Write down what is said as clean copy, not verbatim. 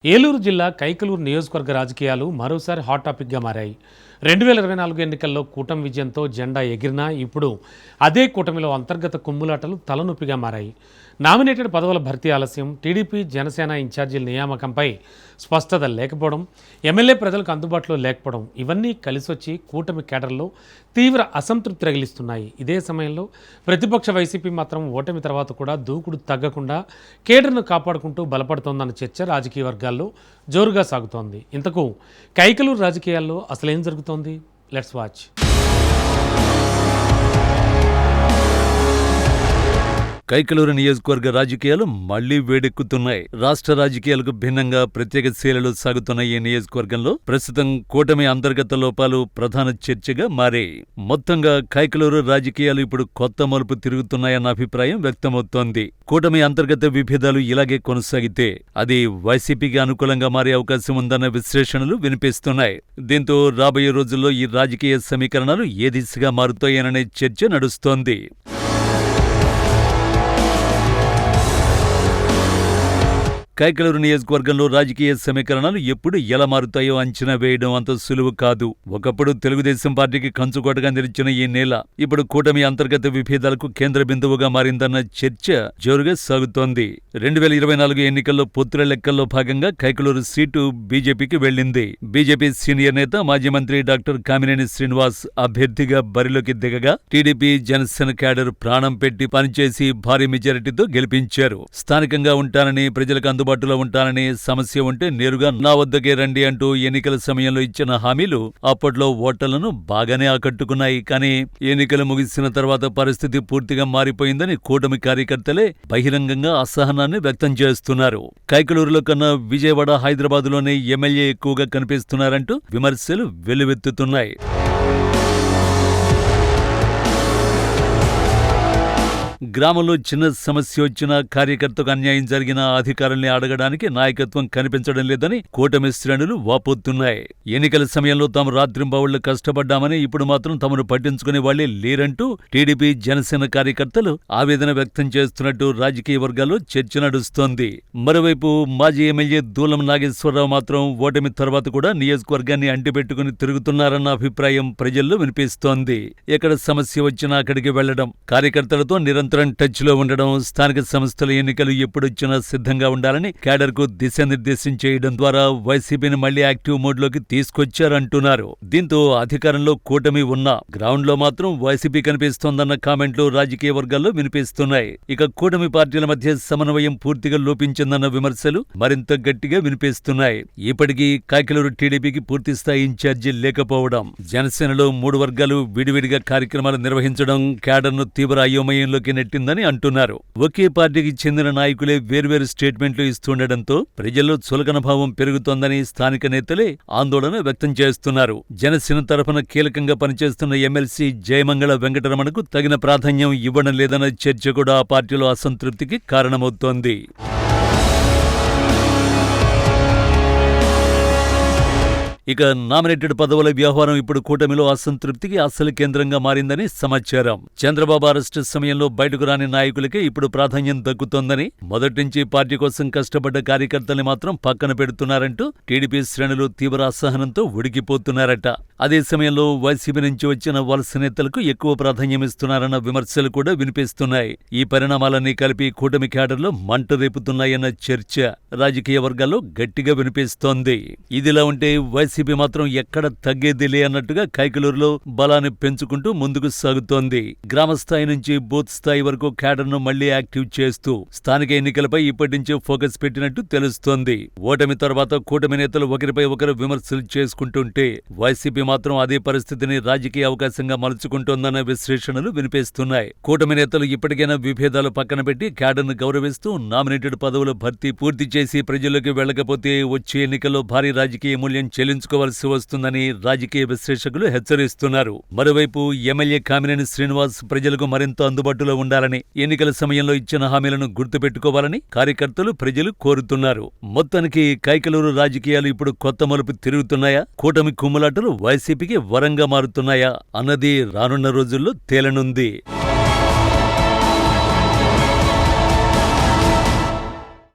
ఏలూరు జిల్లా కైకలూరు నియోజకవర్గ రాజకీయాలు మరోసారి హాట్ టాపిక్గా మారాయి. 2024 ఎన్నికల్లో కూటమి విజయంతో జెండా ఎగిరినా ఇప్పుడు అదే కూటమిలో అంతర్గత కుమ్ములాటలు తలనొప్పిగా మారాయి. నామినేటెడ్ పదవుల భర్తీ ఆలస్యం, టీడీపీ జనసేన ఇన్ఛార్జీల నియామకంపై స్పష్టత లేకపోవడం, ఎమ్మెల్యే ప్రజలకు అందుబాటులో లేకపోవడం ఇవన్నీ కలిసొచ్చి కూటమి కేడర్లో తీవ్ర అసంతృప్తి రగిలిస్తున్నాయి. ఇదే సమయంలో ప్రతిపక్ష వైసీపీ మాత్రం ఓటమి తర్వాత కూడా దూకుడు తగ్గకుండా కేడర్ను కాపాడుకుంటూ బలపడుతోందన్న చర్చ రాజకీయ వర్గాల్లో జోరుగా సాగుతోంది. ఇంతకు కైకలూరు రాజకీయాల్లో అసలేం జరుగుతోంది? Let's watch. కైకలూరు నియోజకవర్గ రాజకీయాలు మళ్లీ వేడెక్కుతున్నాయి. రాష్ట్ర రాజకీయాలకు భిన్నంగా ప్రత్యేక శైలిలో సాగుతున్న ఈ నియోజకవర్గంలో ప్రస్తుతం కూటమి అంతర్గత లోపాలు ప్రధాన చర్చగా మారాయి. మొత్తంగా కైకలూరు రాజకీయాలు ఇప్పుడు కొత్త మలుపు తిరుగుతున్నాయన్న అభిప్రాయం వ్యక్తమవుతోంది. కూటమి అంతర్గత విభేదాలు ఇలాగే కొనసాగితే అది వైసీపీకి అనుకూలంగా మారే అవకాశం ఉందన్న విశ్లేషణలు వినిపిస్తున్నాయి. దీంతో రాబోయే రోజుల్లో ఈ రాజకీయ సమీకరణాలు ఏ దిశగా మారుతాయననే చర్చ నడుస్తోంది. కైకలూరు నియోజకవర్గంలో రాజకీయ సమీకరణాలు ఎప్పుడు ఎలా మారుతాయో అంచనా వేయడం అంత సులువు కాదు. ఒకప్పుడు తెలుగుదేశం పార్టీకి కంచుకోటగా నిలిచిన ఈ నేల ఇప్పుడు కూటమి అంతర్గత విభేదాలకు కేంద్ర బిందువుగా మారిందన్న చర్చ జోరుగా సాగుతోంది. 2024 ఎన్నికల్లో పొత్తుల లెక్కల్లో భాగంగా కైకలూరు సీటు బీజేపీకి వెళ్లింది. బీజేపీ సీనియర్ నేత మాజీ మంత్రి డాక్టర్ కామినేని శ్రీనివాస్ అభ్యర్థిగా బరిలోకి దిగగా టీడీపీ జనసేన క్యాడర్ ప్రాణం పెట్టి పనిచేసి భారీ మెజారిటీతో గెలిపించారు. స్థానికంగా ఉంటానని, ప్రజలకు అందుబాటులో ఉంటానని, సమస్య ఉంటే నేరుగా నా వద్దకే రండి అంటూ ఎన్నికల సమయంలో ఇచ్చిన హామీలు అప్పట్లో ఓటర్లను బాగానే ఆకట్టుకున్నాయి. కానీ ఎన్నికలు ముగిసిన తర్వాత పరిస్థితి పూర్తిగా మారిపోయిందని కూటమి కార్యకర్తలే బహిరంగంగా అసహనాన్ని వ్యక్తం చేస్తున్నారు. కైకలూరులో కన్నా విజయవాడ, హైదరాబాదులోనే ఎమ్మెల్యే ఎక్కువగా కనిపిస్తున్నారంటూ విమర్శలు వెల్లువెత్తుతున్నాయి. గ్రామంలో చిన్న సమస్య వచ్చినా, కార్యకర్తకు అన్యాయం జరిగినా అధికారుల్ని అడగడానికి నాయకత్వం కనిపించడం లేదని కూటమి శ్రేణులు వాపోతున్నాయి. ఎన్నికల సమయంలో తాము రాత్రింబవళ్లు కష్టపడ్డామని, ఇప్పుడు మాత్రం తమను పట్టించుకునే వాళ్లే లేరంటూ టీడీపీ జనసేన కార్యకర్తలు ఆవేదన వ్యక్తం చేస్తున్నట్టు రాజకీయ వర్గాల్లో చర్చ నడుస్తోంది. మరోవైపు మాజీ ఎమ్మెల్యే దూలం నాగేశ్వరరావు మాత్రం ఓటమి తర్వాత కూడా నియోజకవర్గాన్ని అంటిపెట్టుకుని తిరుగుతున్నారన్న అభిప్రాయం ప్రజల్లో వినిపిస్తోంది. ఎక్కడ సమస్య వచ్చినా అక్కడికి వెళ్లడం, కార్యకర్తలతో నిరంతరం టచ్ లో ఉండడం, స్థానిక సంస్థల ఎన్నికలు ఎప్పుడొచ్చినా సిద్ధంగా ఉండాలని క్యాడర్కు దిశానిర్దేశం చేయడం ద్వారా వైసీపీని మళ్లీ యాక్టివ్ మోడ్ లోకి తీసుకొచ్చారంటున్నారు. దీంతో అధికారంలో కూటమి ఉన్నా గ్రౌండ్ లో మాత్రం వైసీపీ కనిపిస్తోందన్న కామెంట్లు రాజకీయ వర్గాల్లో వినిపిస్తున్నాయి. ఇక కూటమి పార్టీల మధ్య సమన్వయం పూర్తిగా లోపించిందన్న విమర్శలు మరింత గట్టిగా వినిపిస్తున్నాయి. ఇప్పటికీ కైకలూరు టీడీపీకి పూర్తిస్థాయి ఇన్ఛార్జి లేకపోవడం, జనసేనలో 3 వర్గాలు విడివిడిగా కార్యక్రమాలు నిర్వహించడం క్యాడర్ను తీవ్ర అయోమయంలోకి నెట్టిందని అంటున్నారు. ఒకే పార్టీకి చెందిన నాయకులే వేర్వేరు స్టేట్మెంట్లు ఇస్తుండటంతో ప్రజల్లో చులకన భావం పెరుగుతోందని స్థానిక నేతలే ఆందోళన వ్యక్తం చేస్తున్నారు. జనసేన తరఫున కీలకంగా పనిచేస్తున్న ఎమ్మెల్సీ జయమంగళ వెంకటరమణకు తగిన ప్రాధాన్యం ఇవ్వడం లేదన్న చర్చ కూడా ఆ పార్టీలో అసంతృప్తికి కారణమవుతోంది. ఇక నామినేటెడ్ పదవుల వ్యవహారం ఇప్పుడు కూటమిలో అసంతృప్తికి అసలు కేంద్రంగా మారిందని సమాచారం. చంద్రబాబు అరెస్టు సమయంలో బయటకు రాని నాయకులకే ఇప్పుడు ప్రాధాన్యం దక్కుతోందని, మొదటి నుంచి పార్టీ కోసం కష్టపడ్డ కార్యకర్తల్ని మాత్రం పక్కన పెడుతున్నారంటూ టీడీపీ శ్రేణులు తీవ్ర అసహనంతో ఉడికిపోతున్నారట. అదే సమయంలో వైసీపీ నుంచి వచ్చిన వలస నేతలకు ఎక్కువ ప్రాధాన్యమిస్తున్నారన్న విమర్శలు కూడా వినిపిస్తున్నాయి. ఈ పరిణామాలన్నీ కలిపి కూటమి క్యాడర్లో మంట రేపుతున్నాయన్న చర్చ రాజకీయ వర్గాల్లో గట్టిగా వినిపిస్తోంది. ఇదిలా ఉంటే వైసీపీ మాత్రం ఎక్కడ తగ్గేదిలే అన్నట్టుగా కైకలూరులో బలాన్ని పెంచుకుంటూ ముందుకు సాగుతోంది. గ్రామస్థాయి నుంచి బూత్ స్థాయి వరకు క్యాడర్ను మళ్లీ యాక్టివ్ చేస్తూ స్థానిక ఎన్నికలపై ఇప్పటి నుంచే ఫోకస్ పెట్టినట్టు తెలుస్తోంది. ఓటమి తర్వాత కూటమి నేతలు ఒకరిపై ఒకరు విమర్శలు చేసుకుంటుంటే వైసీపీ మాత్రం అదే పరిస్థితిని రాజకీయ అవకాశంగా మలుచుకుంటోందన్న విశ్లేషణలు వినిపిస్తున్నాయి. కూటమి నేతలు ఇప్పటికైనా విభేదాలు పక్కన పెట్టి క్యాడర్ను గౌరవిస్తూ నామినేటెడ్ పదవుల భర్తీ పూర్తి చేసి ప్రజల్లోకి వెళ్లకపోతే వచ్చే ఎన్నికల్లో భారీ రాజకీయ మూల్యం చెల్లించుకోవాల్సి వస్తుందని రాజకీయ విశ్లేషకులు హెచ్చరిస్తున్నారు. మరోవైపు ఎమ్మెల్యే కామినేని శ్రీనివాస్ ప్రజలకు మరింత అందుబాటులో ఉండాలని, ఎన్నికల సమయంలో ఇచ్చిన హామీలను గుర్తుపెట్టుకోవాలని కార్యకర్తలు, ప్రజలు కోరుతున్నారు. మొత్తానికి కైకలూరు రాజకీయాలు ఇప్పుడు కొత్త మలుపు తిరుగుతున్నాయా, కూటమి కుమ్ములాటలు వైసీపీకి వరంగా మారుతున్నాయా అన్నది రానున్న రోజుల్లో తేలనుంది.